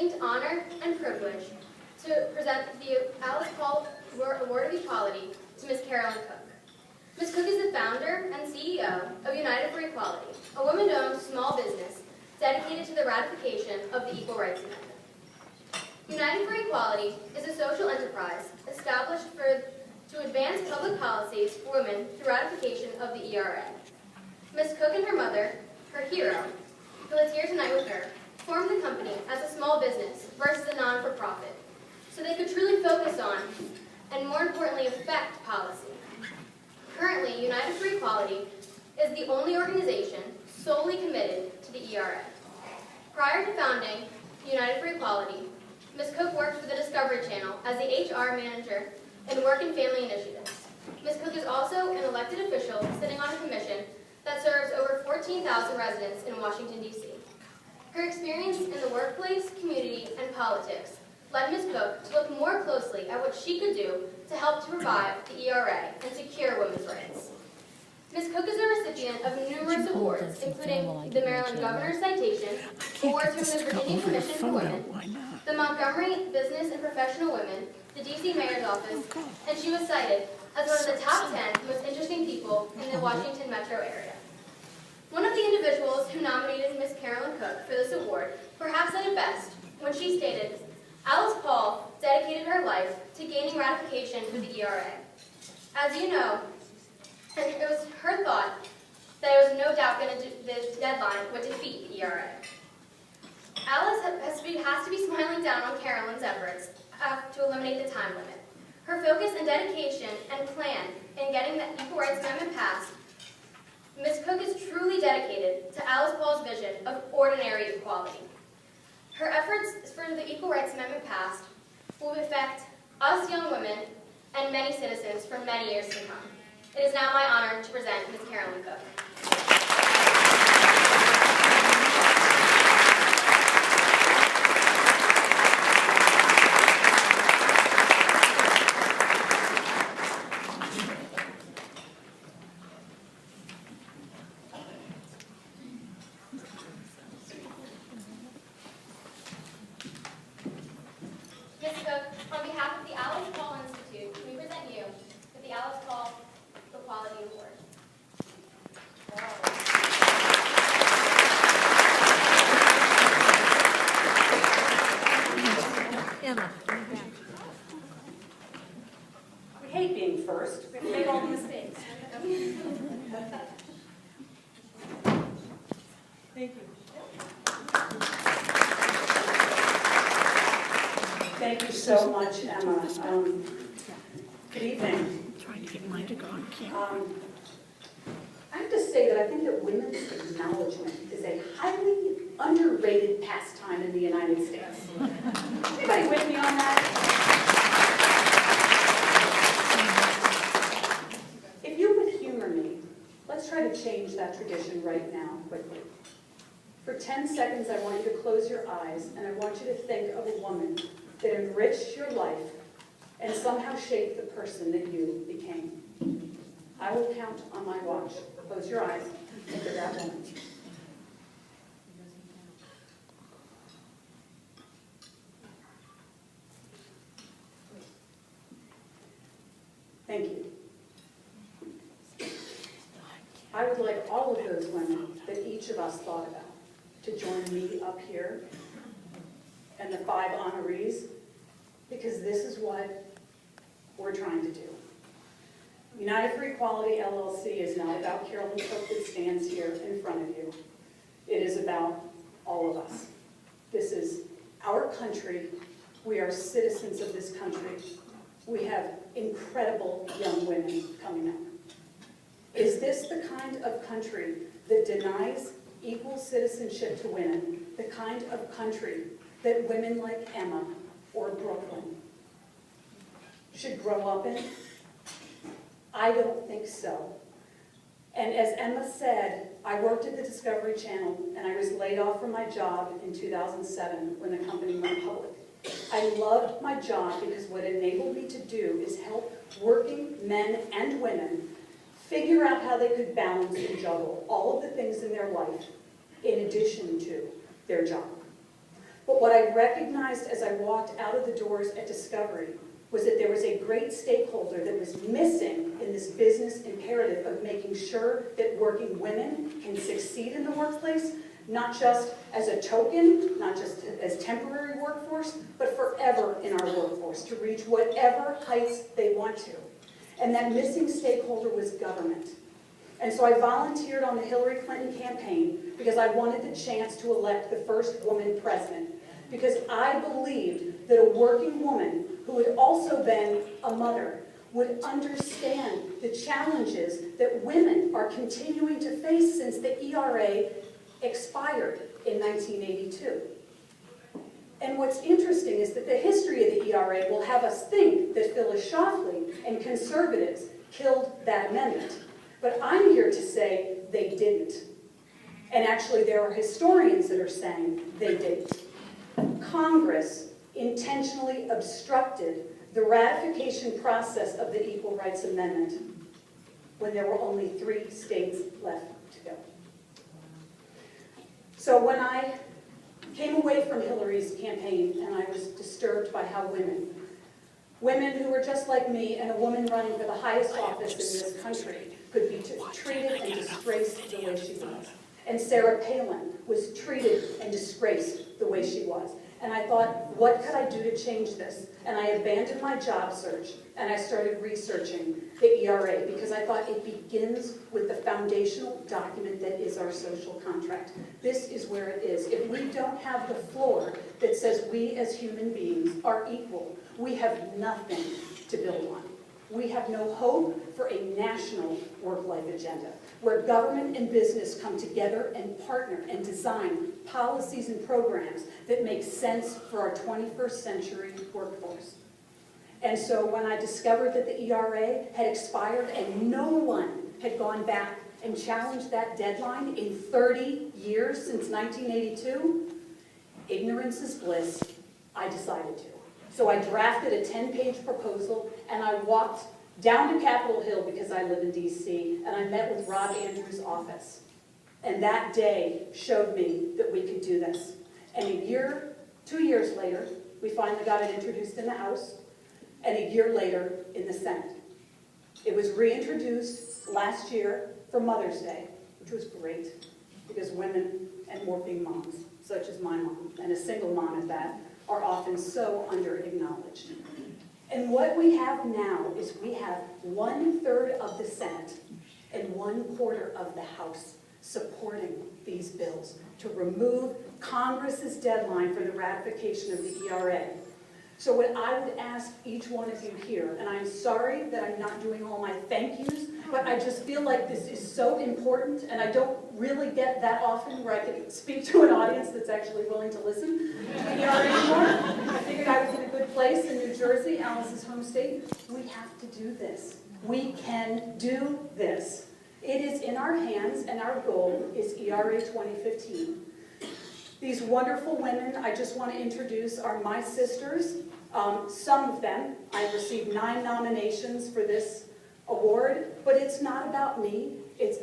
distinct honor and privilege to present the Alice Paul Award of Equality to Ms. Carolyn Cook. Ms. Cook is the founder and CEO of United for Equality, a women-owned small business dedicated to the ratification of the Equal Rights Amendment. United for Equality is a social enterprise established to advance public policies for women through ratification of the ERA. Ms. Cook and her mother, her hero, who is here tonight with her, formed the company as a small business versus a non-for-profit, so they could truly focus on, and more importantly, affect policy. Currently, United for Equality is the only organization solely committed to the ERA. Prior to founding United for Equality, Ms. Cook worked for the Discovery Channel as the HR manager in Work and Family Initiatives. Ms. Cook is also an elected official sitting on a commission that serves over 14,000 residents in Washington, D.C. Her experience in the workplace, community, and politics led Ms. Cook to look more closely at what she could do to help to revive the ERA and secure women's rights. Ms. Cook is a recipient of numerous awards, including the Maryland Governor's Citation, awards from the Virginia Commission for Women, the Montgomery Business and Professional Women, the D.C. Mayor's Office, and she was cited as one of the top 10 most interesting people in the Washington metro area. One of the individuals who nominated Ms. Carolyn Cook for this award perhaps said it best when she stated, "Alice Paul dedicated her life to gaining ratification for the ERA. As you know, it was her thought that it was no doubt going to this deadline would defeat the ERA. Alice has to be smiling down on Carolyn's efforts to eliminate the time limit. Her focus and dedication and plan in getting the Equal Rights Amendment passed, Ms. Cook is truly dedicated to Alice Paul's vision of ordinary equality. Her efforts for the Equal Rights Amendment passed will affect us young women and many citizens for many years to come. It is now my honor to present Ms. Carolyn Cook. Ms. Cook, on behalf of the Alice Paul Institute, we present you with the Alice Paul Equality Award. Emma. We hate being first. We made all the mistakes. Thank you. Thank you so much, Emma. Good evening. Trying to get mine to go on camera. I have to say that I think that women's acknowledgement is a highly underrated pastime in the United States. Anybody with me on that? If you would humor me, let's try to change that tradition right now, quickly. For 10 seconds, I want you to close your eyes, and I want you to think of a woman that enriched your life and somehow shaped the person that you became. I will count on my watch. Close your eyes. Think of that woman. Thank you. I would like all of those women that each of us thought about to join me up here and the 5 honorees, because this is what we're trying to do. United for Equality, LLC is not about Carolyn Cook that stands here in front of you. It is about all of us. This is our country. We are citizens of this country. We have incredible young women coming up. Is this the kind of country that denies equal citizenship to women, the kind of country that women like Emma or Brooklyn should grow up in? I don't think so. And as Emma said, I worked at the Discovery Channel and I was laid off from my job in 2007 when the company went public. I loved my job because what it enabled me to do is help working men and women figure out how they could balance and juggle all of the things in their life in addition to their job. But what I recognized as I walked out of the doors at Discovery was that there was a great stakeholder that was missing in this business imperative of making sure that working women can succeed in the workplace, not just as a token, not just as temporary workforce, but forever in our workforce to reach whatever heights they want to. And that missing stakeholder was government. And so I volunteered on the Hillary Clinton campaign because I wanted the chance to elect the first woman president, because I believed that a working woman who had also been a mother would understand the challenges that women are continuing to face since the ERA expired in 1982. And what's interesting is that the history of the ERA will have us think that Phyllis Schlafly and conservatives killed that amendment. But I'm here to say they didn't. And actually there are historians that are saying they didn't. Congress intentionally obstructed the ratification process of the Equal Rights Amendment when there were only 3 states left to go. So when I came away from Hillary's campaign and I was disturbed by how women who were just like me and a woman running for the highest office in this country could be treated and disgraced the way she was. And Sarah Palin was treated and disgraced the way she was. And I thought, what could I do to change this? And I abandoned my job search and I started researching the ERA because I thought it begins with the foundational document that is our social contract. This is where it is. If we don't have the floor that says we as human beings are equal, we have nothing to build on. We have no hope for a national work-life agenda where government and business come together and partner and design policies and programs that make sense for our 21st century workforce. And so when I discovered that the ERA had expired and no one had gone back and challenged that deadline in 30 years since 1982, ignorance is bliss, I decided to. So I drafted a 10-page proposal and I walked down to Capitol Hill because I live in DC and I met with Rob Andrews' office. And that day showed me that we could do this. And 2 years later, we finally got it introduced in the House, and a year later in the Senate. It was reintroduced last year for Mother's Day, which was great because women and working moms, such as my mom, and a single mom at that, are often so under-acknowledged. And what we have now is we have 1/3 of the Senate and 1/4 of the House supporting these bills to remove Congress's deadline for the ratification of the ERA. So what I would ask each one of you here, and I'm sorry that I'm not doing all my thank yous, but I just feel like this is so important, and I don't really get that often where I can speak to an audience that's actually willing to listen to the ERA anymore. I figured I was in a good place in New Jersey, Alice's home state. We have to do this. We can do this. It is in our hands, and our goal is ERA 2015. These wonderful women I just want to introduce are my sisters. Some of them, I've received 9 nominations for this award, but it's not about me. It's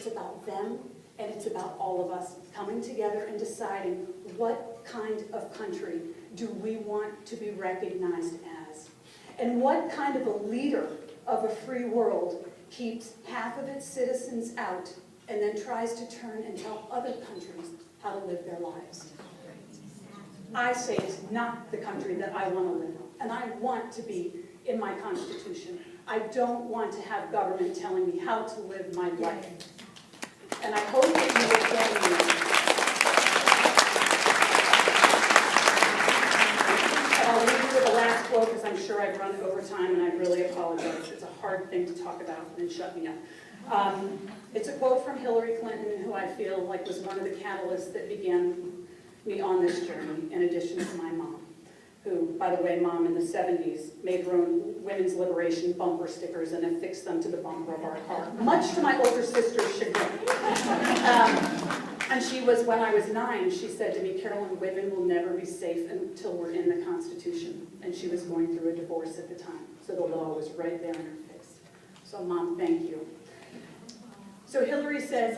about them, and it's about all of us coming together and deciding what kind of country do we want to be recognized as, and what kind of a leader of a free world keeps half of its citizens out and then tries to turn and tell other countries how to live their lives. I say it's not the country that I want to live in, and I want to be in my Constitution. I don't want to have government telling me how to live my life. And I hope that you will join me. And I'll leave you with the last quote because I'm sure I've run over time and I really apologize. It's a hard thing to talk about and shut me up. It's a quote from Hillary Clinton, who I feel like was one of the catalysts that began me on this journey, in addition to my mom, who, by the way, Mom in the 70s made her own women's liberation bumper stickers and affixed them to the bumper of our car, much to my older sister's chagrin. And she was, when I was 9, she said to me, "Carolyn, women will never be safe until we're in the Constitution." And she was going through a divorce at the time, so the law was right there in her face. So Mom, thank you. So Hillary says,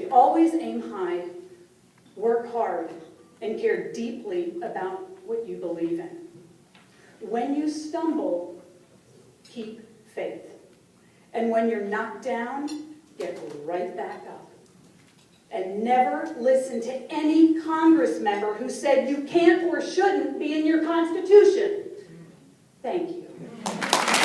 always aim high, work hard, and care deeply about what you believe in. When you stumble, keep faith. And when you're knocked down, get right back up. And never listen to any Congress member who said you can't or shouldn't be in your Constitution. Thank you.